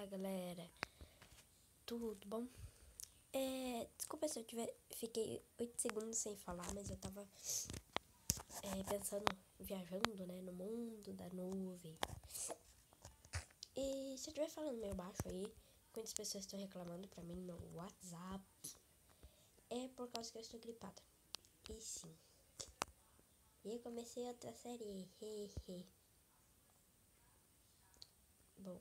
Olá, galera. Tudo bom? Desculpa se eu fiquei 8 segundos sem falar, mas eu tava pensando, viajando, né, no mundo da nuvem. E se eu estiver falando meio baixo aí, muitas pessoas estão reclamando pra mim no meu WhatsApp, é por causa que eu estou gripada. E sim. E eu comecei outra série. Bom.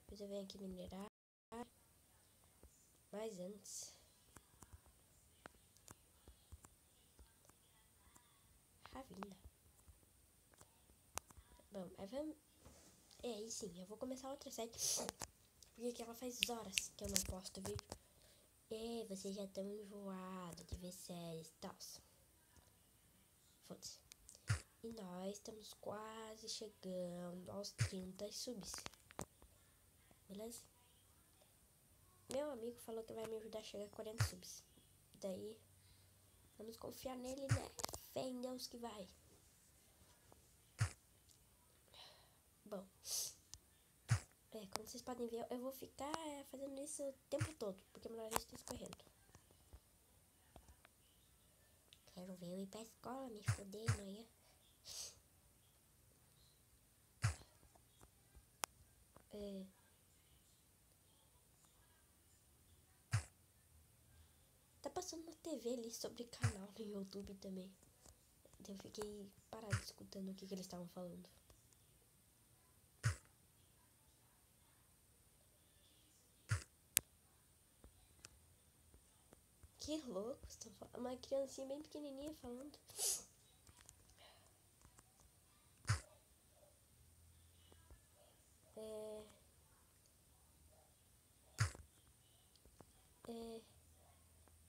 Depois eu venho aqui minerar. Mas antes, Ravina. Bom, aí vamos. E sim, eu vou começar outra série. Porque ela faz horas que eu não posto vídeo. E vocês já estão enjoados de ver séries e tal. Foda-se. E nós estamos quase chegando aos 30 subs. Beleza? Meu amigo falou que vai me ajudar a chegar a 40 subs. Daí, vamos confiar nele, né? Fé em Deus que vai. Bom, como vocês podem ver, eu vou ficar fazendo isso o tempo todo, porque meu nariz está escorrendo. Quero ver eu ir pra escola, me foder amanhã. Tá passando na TV ali sobre canal no YouTube também. Eu fiquei parado escutando o que eles estavam falando. Que louco, estão falando. Uma criancinha bem pequenininha falando.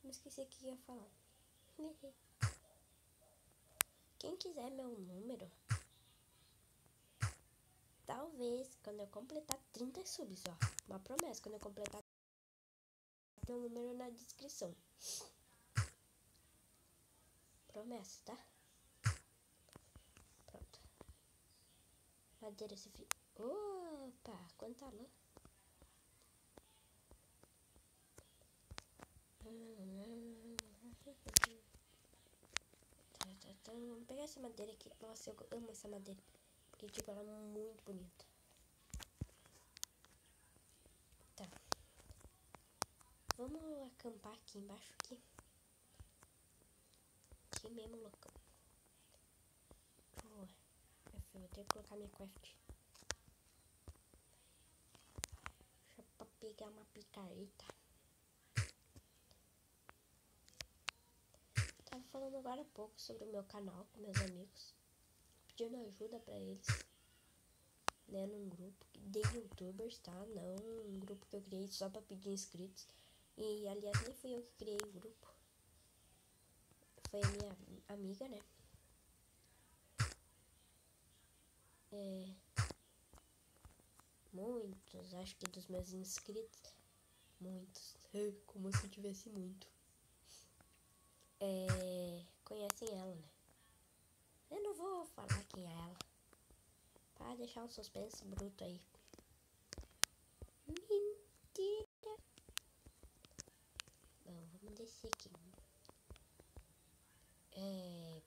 Não esqueci o que ia falar. Quem quiser meu número, talvez quando eu completar 30 subs, ó. Uma promessa, quando eu completar meu número na descrição. Promessa, tá? Pronto. Madeira se fica. Opa, quanta lã. Vamos pegar essa madeira aqui. Nossa, eu amo essa madeira. Porque, tipo, ela é muito bonita. Tá. Vamos acampar aqui embaixo, aqui. Aqui mesmo, loucão. Pô, eu vou ter que colocar minha craft. Deixa eu pegar uma picareta. Tava falando agora há pouco sobre o meu canal com meus amigos. Pedindo ajuda pra eles. Né, num grupo de youtubers, tá? Não um grupo que eu criei só pra pedir inscritos. E, aliás, nem fui eu que criei o grupo. Foi a minha amiga, né? Muitos, acho que dos meus inscritos. Muitos. Como se tivesse muito. Conhecem ela, né? Eu não vou falar quem é ela. Pra deixar um suspense bruto aí. Mentira. Bom, vamos descer aqui.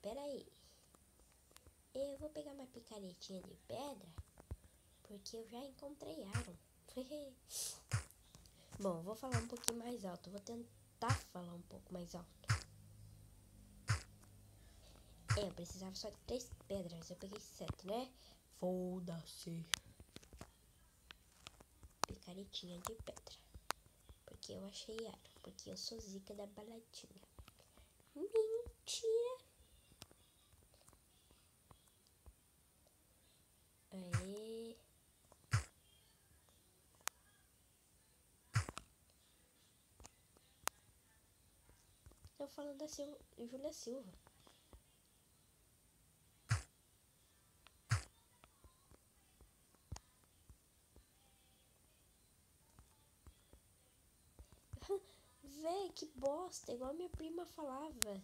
Pera aí. Eu vou pegar uma picaretinha de pedra. Porque eu já encontrei Iron. Bom, vou falar um pouquinho mais alto. Vou tentar falar um pouco mais alto. Eu precisava só de 3 pedras. Eu peguei 7, né? Foda-se. Picaretinha de pedra. Porque eu achei Iron. Porque eu sou zica da baladinha. Mentira. Aê. Eu falando da Júlia Silva. Véi, que bosta. Igual minha prima falava.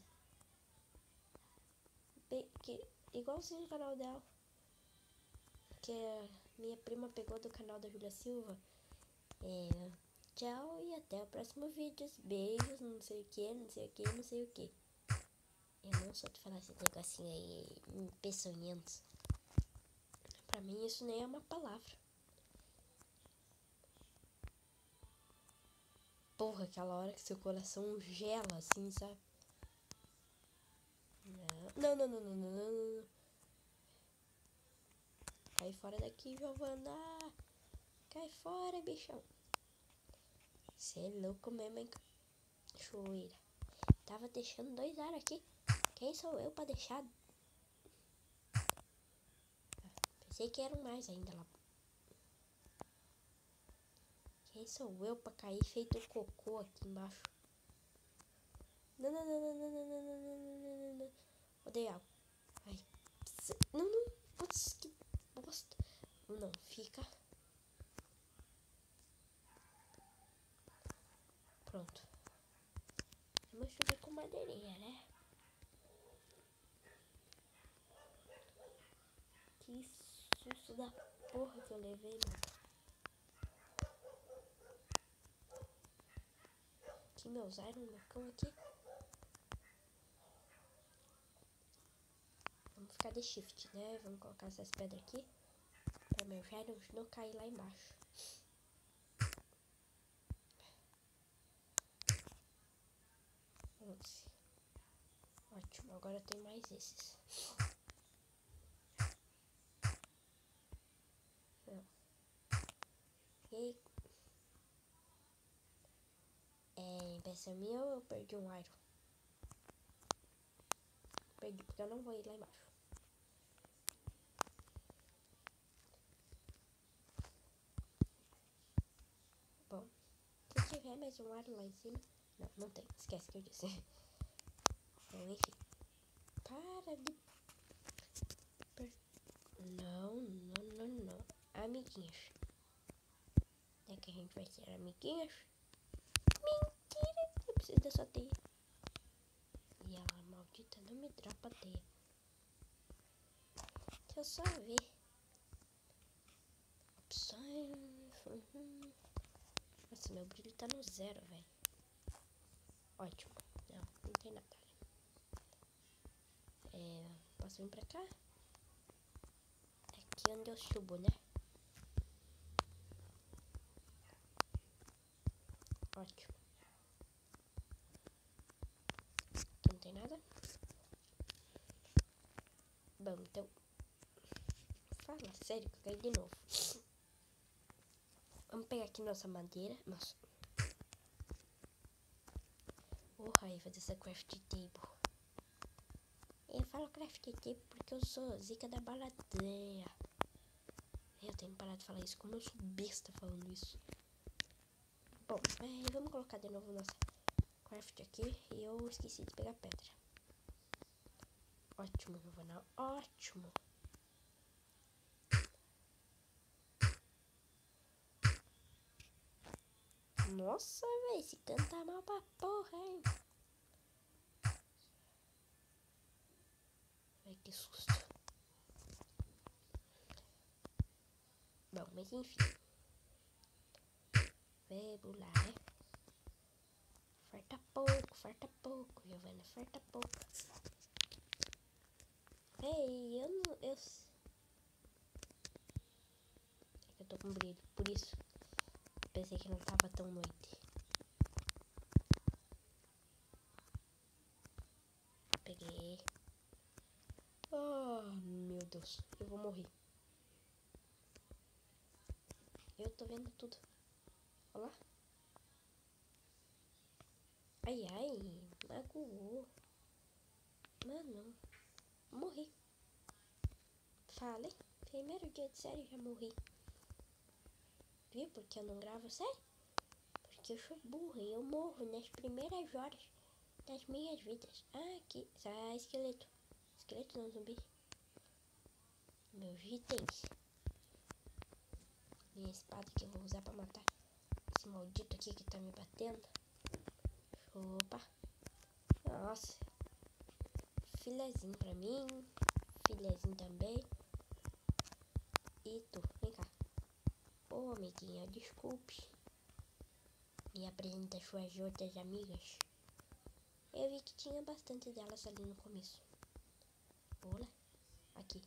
Igualzinho no canal dela. Que é minha prima pegou do canal da Júlia Silva. Tchau e até o próximo vídeo. Beijos, não sei o que, não sei o que, não sei o que. Eu não sou de falar esse negocinho aí, peçonhentos. Pra mim isso nem é uma palavra. Porra, aquela hora que seu coração gela assim, sabe? Não. Cai fora daqui, Giovana. Cai fora, bichão. Cê é louco mesmo, hein? Choeira. Tava deixando 2 aros aqui. Quem sou eu pra deixar? Pensei que eram mais ainda lá. Quem sou eu pra cair feito cocô aqui embaixo? Não. Odeio água. Ai. Não. Putz, que bosta. Não, fica. Pronto. Vamos subir com madeirinha, né? Que susto da porra que eu levei, mano. Aqui meus iron no cão aqui. Vamos ficar de shift, né? Vamos colocar essas pedras aqui. Pra meu iron não cair lá embaixo. Ótimo, agora tem mais esses. E aí? Impressão minha ou eu perdi um iron? Perdi porque eu não vou ir lá embaixo. Bom, se tiver mais um iron lá em cima... Não tem, esquece que eu disse. Então, enfim. Para de... Não. Amiguinhos. É que a gente vai ser amiguinhos? Mentira! Eu preciso dessa teia. E ela, maldita, não me dropa a teia. Deixa eu só ver. Opções. Nossa, meu brilho tá no 0, velho. Ótimo. Não tem nada. Posso vir pra cá? Aqui onde eu subo, né? Ótimo. Aqui não tem nada? Bom, então... Fala sério que eu caí de novo. Vamos pegar aqui nossa madeira. Nossa. Raiva dessa craft table. Eu falo craft table porque eu sou zica da baladeira. Eu tenho que parar de falar isso, como eu sou besta falando isso. Bom, vamos colocar de novo nossa craft aqui. E eu esqueci de pegar pedra. Ótimo, Giovana. Ótimo. Nossa, velho, se canta mal pra porra, hein? Ai, que susto. Bom, mas enfim. Vamos lá, né? Farta pouco, Giovana, farta pouco. Ei, eu... É que eu tô com brilho, por isso. Pensei que não tava tão noite. Peguei. Oh, meu Deus, eu vou morrer. Eu tô vendo tudo. Olha lá. Ai, magoou. Mano, morri. Falei. Primeiro dia de série já morri. Viu porque eu não gravo série? Porque eu sou burra e eu morro nas primeiras horas das minhas vidas. Ah, aqui. Esqueleto. Esqueleto não, zumbi. Meus itens. Minha espada que eu vou usar pra matar esse maldito aqui que tá me batendo. Opa. Nossa. Filezinho pra mim. Filezinho também. E tu, vem cá. Ô, amiguinha, desculpe. Me apresenta suas outras amigas. Eu vi que tinha bastante delas ali no começo. Olá, aqui.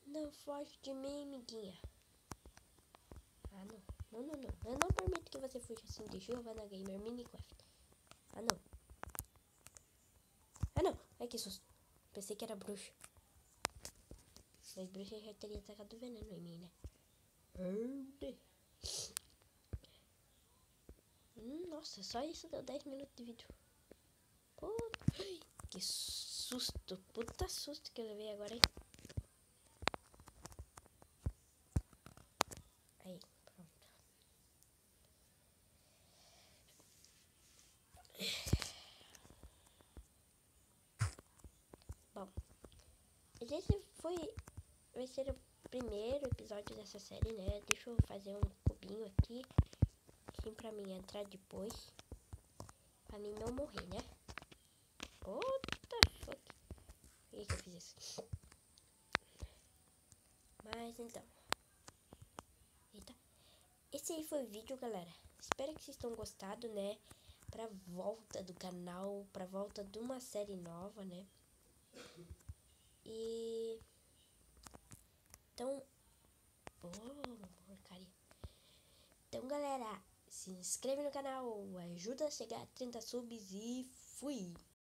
Não foge de mim, amiguinha. Ah, não. Não. Eu não permito que você fuja assim de Giovanna Gamer Minecraft. Ah, não. Ah, não. Ai, que susto. Pensei que era bruxa. Mas bruxa já teria tacado veneno em mim, né? Nossa, só isso deu 10 minutos de vídeo. Pô, que susto. Puta susto que eu levei agora, hein? Aí, pronto. Bom, esse vai ser o primeiro episódio dessa série, né? Deixa eu fazer um cubinho aqui, assim, pra mim entrar depois. Pra mim não morrer, né? What the fuck? Por que eu fiz isso? Mas então. Eita. Esse aí foi o vídeo, galera. Espero que vocês tenham gostado, né? Pra volta do canal, pra volta de uma série nova, né? E... Então... porcaria. Então, galera, se inscreve no canal, ajuda a chegar a 30 subs e fui!